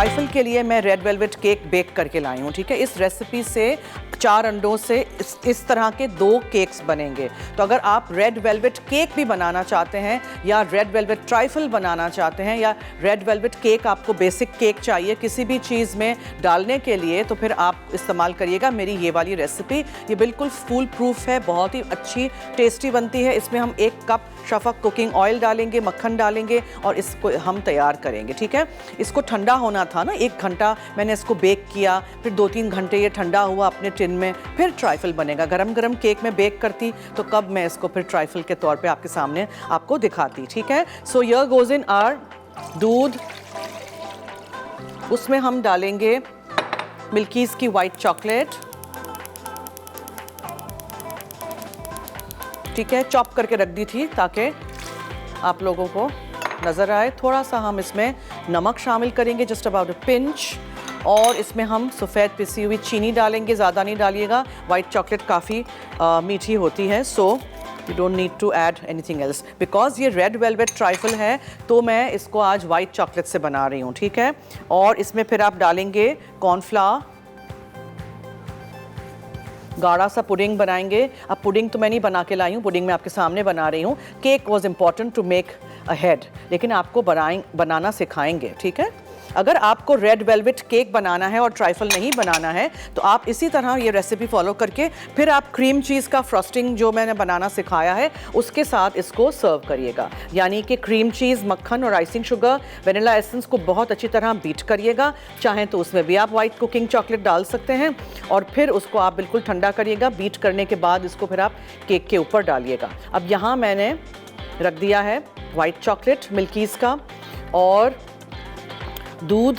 Trifle के लिए मैं रेड वेलवेट केक बेक करके लाई हूँ, ठीक है। इस रेसिपी से 4 अंडों से इस तरह के 2 केक्स बनेंगे। तो अगर आप रेड वेलवेट केक भी बनाना चाहते हैं या रेड वेलवेट ट्राइफल बनाना चाहते हैं या रेड वेलवेट केक आपको बेसिक केक चाहिए किसी भी चीज़ में डालने के लिए, तो फिर आप इस्तेमाल करिएगा मेरी ये वाली रेसिपी। ये बिल्कुल फूल प्रूफ है, बहुत ही अच्छी टेस्टी बनती है। इसमें हम 1 कप शफक कुकिंग ऑयल डालेंगे, मक्खन डालेंगे और इसको हम तैयार करेंगे, ठीक है। इसको ठंडा होना था ना, 1 घंटा मैंने इसको बेक किया, फिर 2-3 घंटे ये ठंडा हुआ अपने टिन में, फिर ट्राइफल बनेगा। गरम गरम केक में बेक करती तो कब मैं इसको फिर ट्राइफल के तौर पे आपके सामने आपको दिखाती, ठीक है। So here goes in our doodh, उसमें हम डालेंगे मिल्कीज़ की वाइट चॉकलेट, ठीक है। चॉप करके रख दी थी ताकि आप लोगों को नज़र आए। थोड़ा सा हम इसमें नमक शामिल करेंगे, जस्ट अबाउट अ पिंच, और इसमें हम सफ़ेद पिसी हुई चीनी डालेंगे, ज़्यादा नहीं डालिएगा, वाइट चॉकलेट काफ़ी मीठी होती है। So you don't need to add anything else, because ये रेड वेलवेट ट्राइफल है तो मैं इसको आज वाइट चॉकलेट से बना रही हूँ, ठीक है। और इसमें फिर आप डालेंगे कॉर्नफ्लावर, गाढ़ा सा पुडिंग बनाएंगे। अब पुडिंग तो मैं नहीं बना के लाई हूँ, पुडिंग मैं आपके सामने बना रही हूँ। Cake was important to make ahead, लेकिन आपको बनाना सिखाएंगे, ठीक है। अगर आपको रेड वेलवेट केक बनाना है और ट्राइफल नहीं बनाना है तो आप इसी तरह ये रेसिपी फॉलो करके फिर आप क्रीम चीज़ का फ्रॉस्टिंग जो मैंने बनाना सिखाया है उसके साथ इसको सर्व करिएगा। यानी कि क्रीम चीज़, मक्खन और आइसिंग शुगर, वेनिला एसेंस को बहुत अच्छी तरह बीट करिएगा। चाहें तो उसमें भी आप वाइट कुकिंग चॉकलेट डाल सकते हैं और फिर उसको आप बिल्कुल ठंडा करिएगा। बीट करने के बाद इसको फिर आप केक के ऊपर डालिएगा। अब यहाँ मैंने रख दिया है वाइट चॉकलेट मिल्कीज़ का और दूध,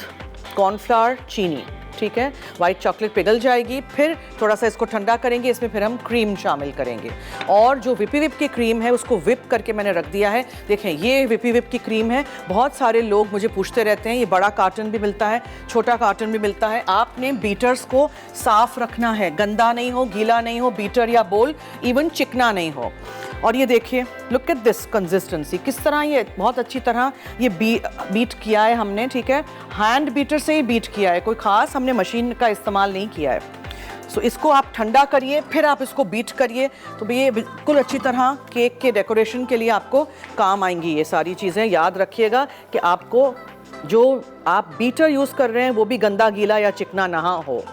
कॉर्नफ्लावर, चीनी, ठीक है। वाइट चॉकलेट पिघल जाएगी, फिर थोड़ा सा इसको ठंडा करेंगे, इसमें फिर हम क्रीम शामिल करेंगे। और जो विपी विप की क्रीम है उसको विप करके मैंने रख दिया है। देखें ये विपी विप की क्रीम है। बहुत सारे लोग मुझे पूछते रहते हैं, ये बड़ा कार्टन भी मिलता है, छोटा कार्टन भी मिलता है। आपने बीटर्स को साफ रखना है, गंदा नहीं हो, गीला नहीं हो, बीटर या बोल इवन चिकना नहीं हो। और ये देखिए, लुक एट दिस कंसिस्टेंसी, किस तरह ये बहुत अच्छी तरह ये बीट किया है हमने, ठीक है। हैंड बीटर से ही बीट किया है, कोई ख़ास हमने मशीन का इस्तेमाल नहीं किया है। सो इसको आप ठंडा करिए, फिर आप इसको बीट करिए, तो ये बिल्कुल अच्छी तरह केक के डेकोरेशन के लिए आपको काम आएंगी ये सारी चीज़ें। याद रखिएगा कि आपको जो आप बीटर यूज़ कर रहे हैं वो भी गंदा, गीला या चिकना ना हो।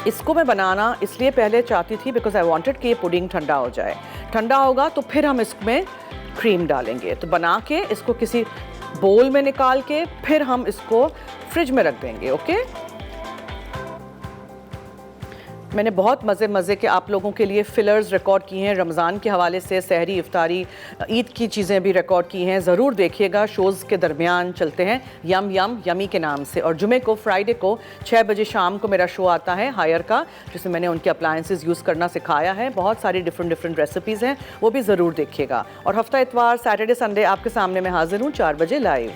इसको मैं बनाना इसलिए पहले चाहती थी बिकॉज आई वांटेड कि ये पुडिंग ठंडा हो जाए। ठंडा होगा तो फिर हम इसमें क्रीम डालेंगे। तो बना के इसको किसी बोल में निकाल के फिर हम इसको फ्रिज में रख देंगे, ओके। मैंने बहुत मज़े के आप लोगों के लिए फिलर्स रिकॉर्ड किए हैं, रमज़ान के हवाले से सहरी, इफ्तारी, ईद की चीज़ें भी रिकॉर्ड की हैं। ज़रूर देखिएगा, शोज़ के दरमियान चलते हैं यम यम यमी के नाम से। और जुमे को, फ्राइडे को 6 बजे शाम को मेरा शो आता है हायर का, जिसमें मैंने उनके अप्लायंसेस यूज़ करना सिखाया है। बहुत सारी डिफरेंट रेसिपीज़ हैं, वो भी ज़रूर देखिएगा। और हफ्ता इतवार, सैटरडे, संडे आपके सामने मैं हाजिर हूँ 4 बजे लाइव।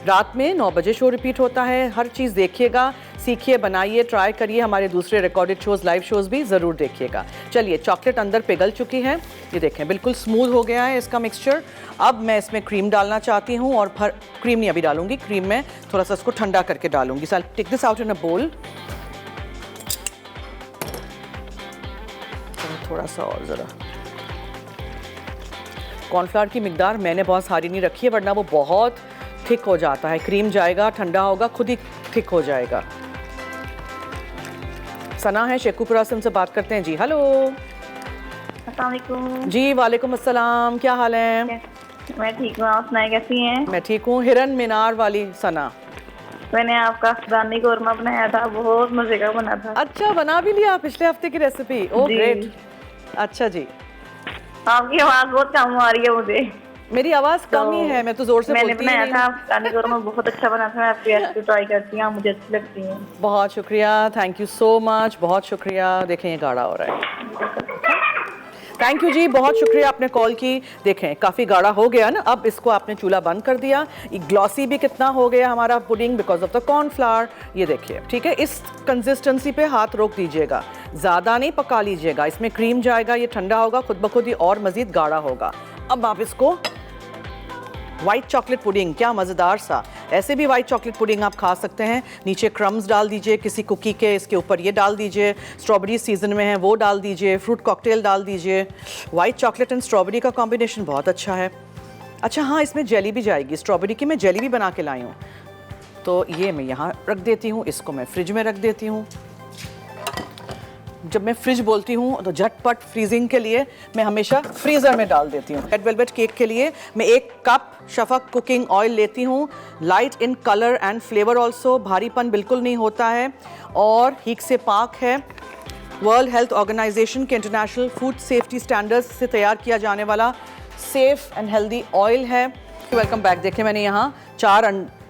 रात में 9 बजे शो रिपीट होता है। हर चीज़ देखिएगा, सीखिए, बनाइए, ट्राई करिए। हमारे दूसरे रिकॉर्डेड शोज़, लाइव शोज़ भी ज़रूर देखिएगा। चलिए, चॉकलेट अंदर पिघल चुकी है, ये देखें बिल्कुल स्मूथ हो गया है इसका मिक्सचर। अब मैं इसमें क्रीम डालना चाहती हूँ और क्रीम नहीं अभी डालूंगी, क्रीम में थोड़ा सा इसको ठंडा करके डालूंगी। So I take this out in a bowl. थोड़ा सा और ज़रा कॉर्नफ्लावर की मिकदार मैंने बहुत सारी नहीं रखी है, वरना वो बहुत थिक हो जाता है। क्रीम जाएगा, ठंडा होगा, खुद ही थिक हो जाएगा। सना है शेखुपुरा से, उनसे बात करते हैं जी। हेलो। अस्सलाम वालेकुम। जी वालेकुम अस्सलाम, क्या हाल है? मैं ठीक हूँ, आप सुनाए कैसी हैं? मैं ठीक हूँ। हिरन मीनार वाली सना, मैंने आपका अफगानी कौरमा बनाया था, बहुत मजे का बना था। अच्छा, बना भी लिया पिछले हफ्ते की रेसिपी? Oh great. अच्छा जी, आपकी आवाज़ बहुत कम आ रही है मुझे। मेरी आवाज़ कम ही है, मैं तो जोर से बोलती मैंने बनाया नहीं था अफगानी कौरमा, बहुत अच्छा बना था। मैं आपकी रेसिपी ट्राई करती हूँ, मुझे अच्छी लगती है। बहुत शुक्रिया, थैंक यू सो मच, बहुत शुक्रिया। देखें ये गाढ़ा हो रहा है। थैंक यू जी, बहुत शुक्रिया आपने कॉल की। देखें काफ़ी गाढ़ा हो गया ना, अब इसको आपने चूल्हा बंद कर दिया। ये ग्लॉसी भी कितना हो गया हमारा pudding because of the cornflour. ये देखिए, ठीक है, इस कंसिस्टेंसी पे हाथ रोक दीजिएगा, ज़्यादा नहीं पका लीजिएगा। इसमें क्रीम जाएगा, ये ठंडा होगा, खुद ब खुद ही और मज़ीद गाढ़ा होगा। अब आप इसको वाइट चॉकलेट पुडिंग, क्या मज़ेदार सा। ऐसे भी वाइट चॉकलेट पुडिंग आप खा सकते हैं। नीचे क्रम्स डाल दीजिए किसी कुकी के, इसके ऊपर ये डाल दीजिए, स्ट्रॉबेरी सीजन में है वो डाल दीजिए, फ्रूट कॉकटेल डाल दीजिए। वाइट चॉकलेट एंड स्ट्रॉबेरी का कॉम्बिनेशन बहुत अच्छा है। अच्छा हाँ, इसमें जेली भी जाएगी, स्ट्रॉबेरी की मैं जेली भी बना के लाई हूँ। तो ये मैं यहाँ रख देती हूँ, इसको मैं फ्रिज में रख देती हूँ। जब मैं फ्रिज बोलती हूँ तो झटपट फ्रीजिंग के लिए मैं हमेशा फ्रीज़र में डाल देती हूँ। रेड वेलवेट केक के लिए मैं 1 कप शफक कुकिंग ऑयल लेती हूँ। Light in colour and flavour also, भारीपन बिल्कुल नहीं होता है और हीक से पाक है। वर्ल्ड हेल्थ ऑर्गेनाइजेशन के इंटरनेशनल फूड सेफ्टी स्टैंडर्ड्स से तैयार किया जाने वाला सेफ एंड हेल्दी ऑयल है। Welcome back. देखिए मैंने यहाँ 4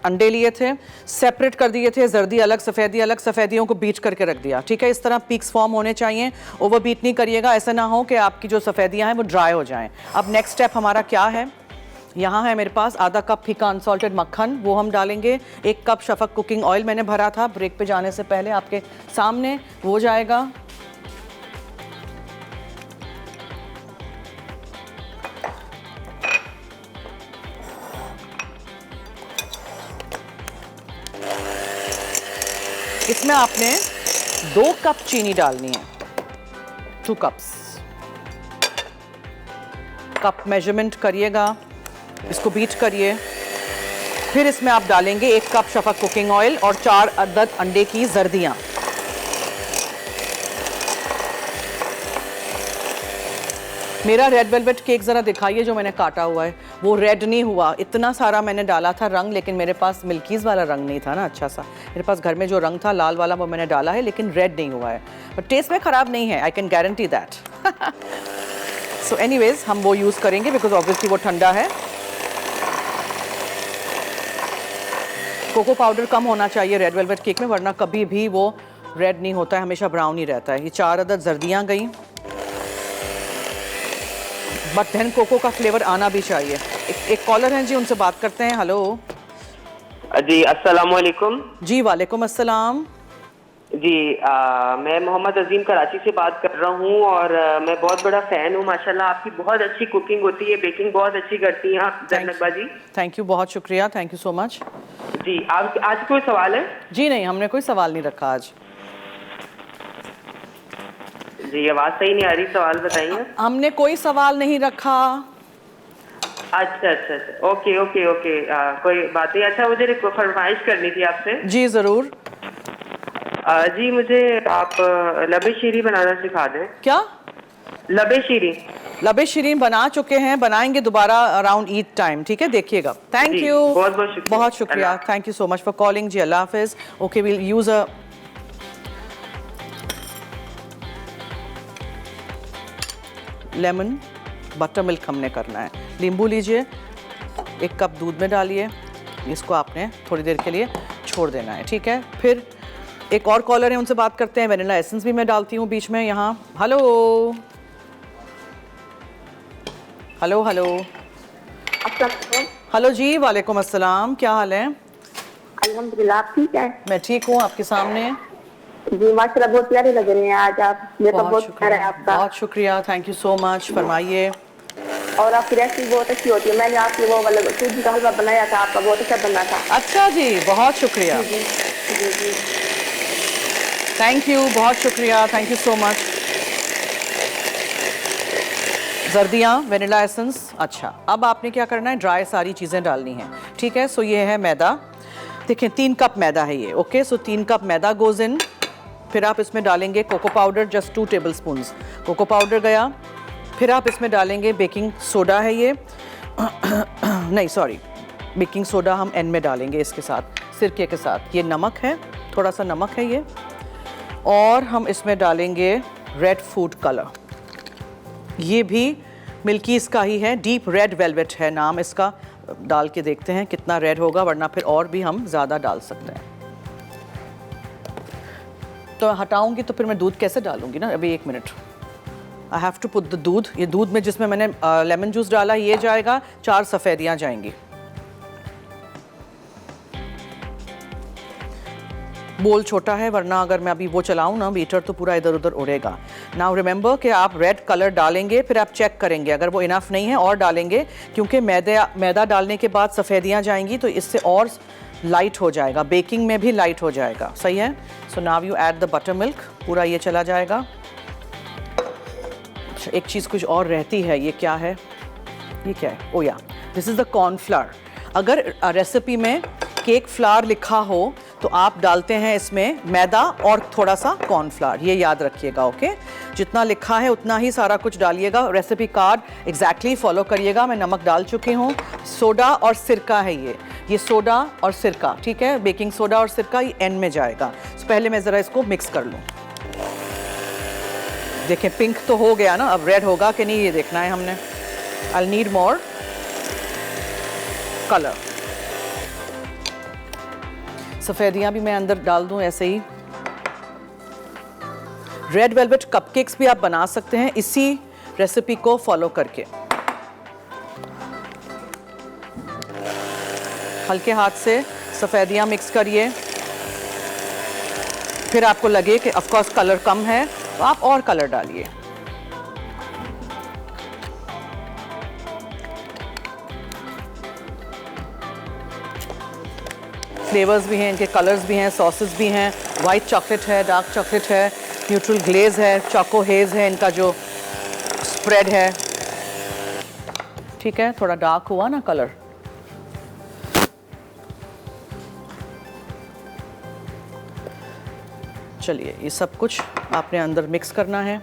अंडे लिए थे, सेपरेट कर दिए थे, जर्दी अलग सफ़ेदी अलग, सफ़ेदियों को बीट करके रख दिया। ठीक है, इस तरह पीक्स फॉर्म होने चाहिए, ओवर बीट नहीं करिएगा, ऐसा ना हो कि आपकी जो सफ़ेदियाँ हैं वो ड्राई हो जाएं। अब नेक्स्ट स्टेप हमारा क्या है, यहाँ है मेरे पास आधा कप फीका अनसॉल्टेड मक्खन, वो हम डालेंगे। 1 कप शफक कुकिंग ऑयल मैंने भरा था ब्रेक पे जाने से पहले आपके सामने, वो जाएगा। इसमें आपने 2 कप चीनी डालनी है, 2 कप्स। कप मेजरमेंट करिएगा, इसको बीट करिए। फिर इसमें आप डालेंगे 1 कप शफक कुकिंग ऑयल और 4 अदद अंडे की जर्दियाँ। मेरा रेड वेलवेट केक ज़रा दिखाइए जो मैंने काटा हुआ है, वो रेड नहीं हुआ। इतना सारा मैंने डाला था रंग, लेकिन मेरे पास मिल्कीज़ वाला रंग नहीं था ना अच्छा सा। मेरे पास घर में जो रंग था लाल वाला वो मैंने डाला है, लेकिन रेड नहीं हुआ है। बट टेस्ट में ख़राब नहीं है, I can guarantee that. So anyways हम वो यूज़ करेंगे बिकॉज ऑब्वियसली वो ठंडा है। कोको पाउडर कम होना चाहिए रेड वेलवेट केक में, वरना कभी भी वो रेड नहीं होता है, हमेशा ब्राउन ही रहता है। ये 4 अदद जर्दियाँ गई, बट देन कोको का फ्लेवर आना भी चाहिए। एक कॉलर हैं जी, उनसे बात करते हैं। हेलो जी, अस्सलाम वालेकुम। जी वालेकुम अस्सलाम। जी मैं मोहम्मद अजीम कराची से बात कर रहा हूँ और मैं बहुत बड़ा फ़ैन हूँ। माशाल्लाह आपकी बहुत अच्छी कुकिंग होती है, बेकिंग बहुत अच्छी करती हैं आप जन्नत बाजी। थैंक यू, बहुत शुक्रिया, थैंक यू सो मच। जी, आप आज कोई सवाल है? जी नहीं, हमने कोई सवाल नहीं रखा आज। जी, आवाज़ सही नहीं आ रही, सवाल बताइए। हमने कोई सवाल नहीं रखा। अच्छा अच्छा अच्छा, ओके ओके ओके, कोई बात नहीं। अच्छा, मुझे फरमाइश करनी थी आपसे। जी ज़रूर। जी, मुझे आप लबे शीरी बनाना सिखा दें। क्या? लबे शीरी। लबे शीरीन बना चुके हैं, बनाएंगे दोबारा अराउंड ईद टाइम। ठीक है, देखिएगा। थैंक यू, बहुत बहुत शुक्रिया। बहुत शुक्रिया, thank you so much for calling जी। अल्लाह हाफिज़। Okay, will use a lemon butter milk हमने करना है। नींबू लीजिए, 1 कप दूध में डालिए, इसको आपने थोड़ी देर के लिए छोड़ देना है। ठीक है, फिर एक और कॉलर है, उनसे बात करते हैं। वनीला एसेंस भी मैं डालती हूँ बीच में यहाँ। हेलो हेलो हेलो हेलो जी, वालेकुम अस्सलाम, क्या हाल है? अल्हम्दुलिल्लाह, आप ठीक है? मैं ठीक हूँ, आपके सामने। जी माशाल्लाह, बहुत प्यारे लग रहे हैं आज आप। मेरा बहुत प्यार है आपका। बहुत शुक्रिया, थैंक यू सो मच। फरमाइए। और आपकी रेसिपी बहुत अच्छी होती है। मैंने आपकी वो वाला सूजी का हलवा बनाया था, आपका बहुत अच्छा बना था। अच्छा जी, बहुत शुक्रिया। जी जी जी, थैंक यू, बहुत शुक्रिया, थैंक यू सो मच। जर्दियाँ, वेनिला एसेंस। अच्छा, अब आपने क्या करना है, ड्राई सारी चीज़ें डालनी हैं। ठीक है, सो ये है मैदा। देखें 3 कप मैदा है ये। Okay, so 3 cup maida goes in. फिर आप इसमें डालेंगे cocoa powder, just 2 table spoons cocoa powder गया। फिर आप इसमें डालेंगे बेकिंग सोडा है ये नहीं सॉरी, बेकिंग सोडा हम एंड में डालेंगे इसके साथ, सिरके के साथ। ये नमक है, थोड़ा सा नमक है ये। और हम इसमें डालेंगे रेड फूड कलर, ये भी मिल्कीज़ का ही है, डीप रेड वेलवेट है नाम इसका। डाल के देखते हैं कितना रेड होगा, वरना फिर और भी हम ज़्यादा डाल सकते हैं। तो हटाऊंगी तो फिर मैं दूध कैसे डालूंगी ना, अभी 1 मिनट। I have to put the doodh. ये दूध में जिसमें मैंने लेमन जूस डाला ये जाएगा, 4 सफ़ेदियाँ जाएंगी। बोल छोटा है, वरना अगर मैं अभी वो चलाऊँ ना बीटर तो पूरा इधर उधर उड़ेगा। नाउ रिमेंबर कि आप रेड कलर डालेंगे, फिर आप चेक करेंगे अगर वो इनफ नहीं है और डालेंगे, क्योंकि मैदा डालने के बाद सफ़ेदियाँ जाएंगी तो इससे और लाइट हो जाएगा, बेकिंग में भी लाइट हो जाएगा। सही है। So now you add the butter milk, पूरा ये चला जाएगा। अच्छा, एक चीज़ कुछ और रहती है, ये क्या है, ये क्या है? ओ या, दिस इज़ द कॉर्नफ्लावर। अगर रेसिपी में केक फ्लावर लिखा हो तो आप डालते हैं इसमें मैदा और थोड़ा सा कॉर्नफ्लावर, ये याद रखिएगा। ओके, जितना लिखा है उतना ही सारा कुछ डालिएगा। रेसिपी कार्ड एग्जैक्टली फॉलो करिएगा। मैं नमक डाल चुकी हूँ। सोडा और सिरका है ये सोडा और सिरका, ठीक है। बेकिंग सोडा और सिरका ये एंड में जाएगा। तो पहले मैं ज़रा इसको मिक्स कर लूँ। देखें पिंक तो हो गया ना, अब रेड होगा कि नहीं ये देखना है हमने। I need more colour. सफ़ेदियाँ भी मैं अंदर डाल दूँ ऐसे ही। रेड वेलवेट कपकेक्स भी आप बना सकते हैं इसी रेसिपी को फॉलो करके। हल्के हाथ से सफ़ेदियाँ मिक्स करिए। फिर आपको लगे कि ऑफ कोर्स कलर कम है तो आप और कलर डालिए। फ्लेवर्स भी हैं, इनके कलर्स भी हैं, सॉसेस भी हैं। वाइट चॉकलेट है, डार्क चॉकलेट है, न्यूट्रल ग्लेज है, चोको हेज़ है, इनका जो स्प्रेड है, ठीक है। थोड़ा डार्क हुआ ना कलर। चलिए, ये सब कुछ आपने अंदर मिक्स करना है।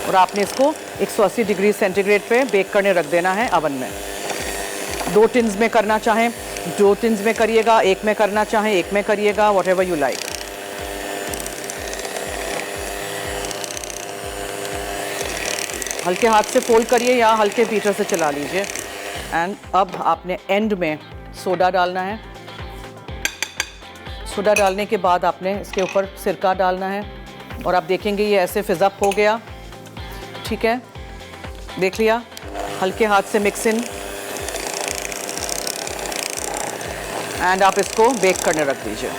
और आपने इसको 180 डिग्री सेंटीग्रेड पे बेक करने रख देना है अवन में। 2 टिन्स में करना चाहें 2 टिन्स में करिएगा, एक में करना चाहें एक में करिएगा, वॉट एवर यू लाइक। हल्के हाथ से फोल्ड करिए या हल्के बीटर से चला लीजिए। एंड अब आपने एंड में सोडा डालना है। सोडा डालने के बाद आपने इसके ऊपर सिरका डालना है और आप देखेंगे ये ऐसे फिज़अप हो गया, ठीक है। देख लिया। हल्के हाथ से मिक्स इन एंड आप इसको बेक करने रख दीजिए।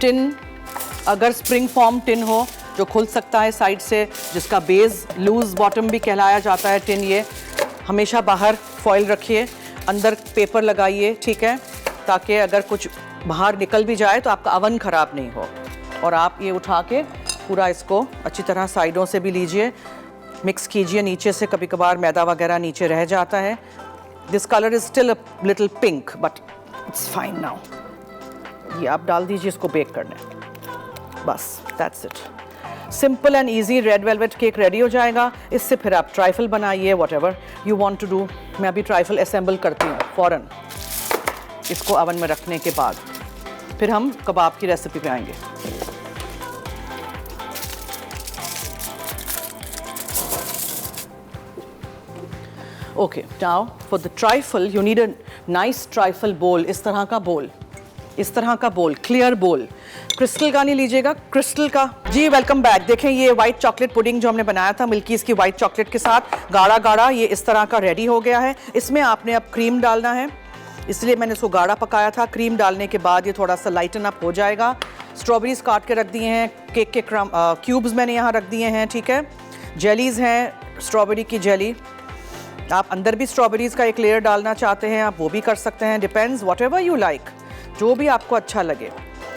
टिन, अगर स्प्रिंग फॉर्म टिन हो जो खुल सकता है साइड से, जिसका बेस लूज बॉटम भी कहलाया जाता है टिन, ये हमेशा बाहर फॉइल रखिए, अंदर पेपर लगाइए, ठीक है, ताकि अगर कुछ बाहर निकल भी जाए तो आपका अवन ख़राब नहीं हो। और आप ये उठा के पूरा इसको अच्छी तरह साइडों से भी लीजिए, मिक्स कीजिए। नीचे से कभी कभार मैदा वगैरह नीचे रह जाता है। This colour is still a little pink but it's fine now. ये आप डाल दीजिए इसको बेक करने, बस that's it. Simple and easy red velvet cake ready हो जाएगा। इससे फिर आप ट्राइफल बनाइए, whatever you want to do. मैं अभी ट्राइफल असेंबल करती हूँ फ़ौरन इसको अवन में रखने के बाद, फिर हम कबाब की रेसिपी पे आएंगे। Okay, now for the trifle you need a nice trifle बोल। इस तरह का बोल, इस तरह का बोल, क्लियर बोल। क्रिस्टल का नहीं लीजिएगा, क्रिस्टल का। जी वेलकम बैक। देखें ये वाइट चॉकलेट पुडिंग जो हमने बनाया था मिल्कीज़ की वाइट चॉकलेट के साथ, गाढ़ा गाढ़ा, ये इस तरह का रेडी हो गया है। इसमें आपने अब क्रीम डालना है, इसलिए मैंने इसको गाढ़ा पकाया था। क्रीम डालने के बाद ये थोड़ा सा लाइटन अप हो जाएगा। स्ट्रॉबेरीज काट के रख दिए हैं, केक के क्यूब्स मैंने यहाँ रख दिए हैं, ठीक है। जेलीज़ हैं, स्ट्रॉबेरी की जेली। आप अंदर भी स्ट्रॉबेरीज़ का एक लेयर डालना चाहते हैं आप वो भी कर सकते हैं, depends what ever you like, जो भी आपको अच्छा लगे।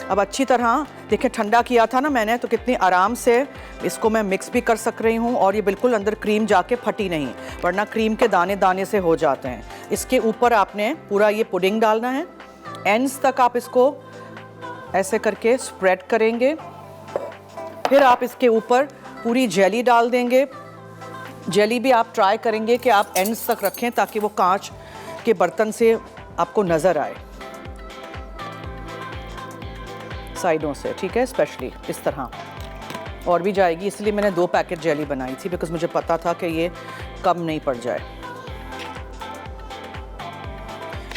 अब अच्छी तरह देखिए, ठंडा किया था ना मैंने, तो कितनी आराम से इसको मैं मिक्स भी कर सक रही हूँ। और ये बिल्कुल अंदर क्रीम जाके फटी नहीं, वरना क्रीम के दाने दाने से हो जाते हैं। इसके ऊपर आपने पूरा ये पुडिंग डालना है, एंड्स तक आप इसको ऐसे करके स्प्रेड करेंगे। फिर आप इसके ऊपर पूरी जेली डाल देंगे। जेली भी आप ट्राई करेंगे कि आप एंड्स तक रखें ताकि वो कांच के बर्तन से आपको नज़र आए साइडों से, ठीक है, स्पेशली इस तरह। और भी जाएगी, इसलिए मैंने 2 पैकेट जेली बनाई थी, बिकॉज मुझे पता था कि ये कम नहीं पड़ जाए।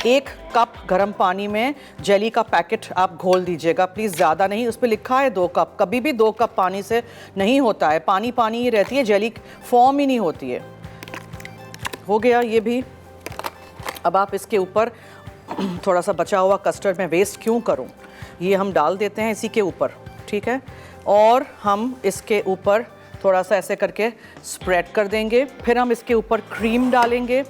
एक कप गर्म पानी में जेली का पैकेट आप घोल दीजिएगा प्लीज़, ज़्यादा नहीं। उस पर लिखा है 2 कप, कभी भी 2 कप पानी से नहीं होता है, पानी पानी ही रहती है, जेली फॉर्म ही नहीं होती है। हो गया ये भी। अब आप इसके ऊपर थोड़ा सा बचा हुआ कस्टर्ड मैं वेस्ट क्यों करूं, ये हम डाल देते हैं इसी के ऊपर, ठीक है। और हम इसके ऊपर थोड़ा सा ऐसे करके स्प्रेड कर देंगे। फिर हम इसके ऊपर क्रीम डालेंगे,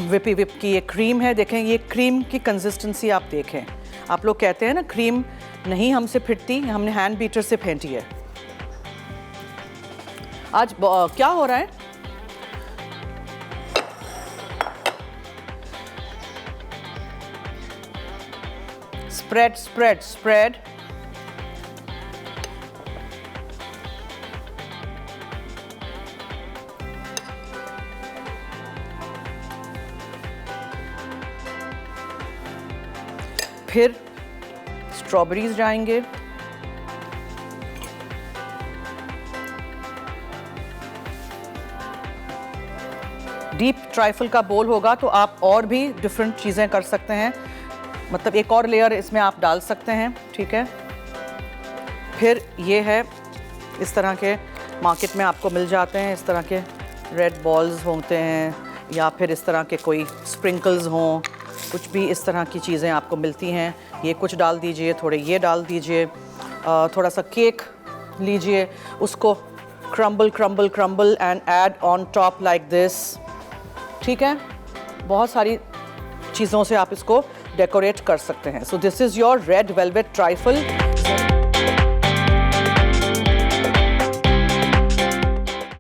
विपी विप की ये क्रीम है, देखें ये क्रीम की कंसिस्टेंसी आप देखें। आप लोग कहते हैं ना क्रीम नहीं हमसे फिटती, हमने हैंड बीटर से फेंटी है। आज क्या हो रहा है, स्प्रेड स्प्रेड स्प्रेड। फिर स्ट्रॉबेरीज जाएंगे, डीप ट्राइफल का बोल होगा तो आप और भी डिफरेंट चीज़ें कर सकते हैं, मतलब एक और लेयर इसमें आप डाल सकते हैं, ठीक है। फिर ये है, इस तरह के मार्केट में आपको मिल जाते हैं, इस तरह के रेड बॉल्स होते हैं या फिर इस तरह के कोई स्प्रिंकल्स हों, कुछ भी इस तरह की चीज़ें आपको मिलती हैं। ये कुछ डाल दीजिए, थोड़े ये डाल दीजिए, थोड़ा सा केक लीजिए, उसको crumble crumble crumble and add on top like this, ठीक है। बहुत सारी चीज़ों से आप इसको डेकोरेट कर सकते हैं। So this is your red velvet trifle.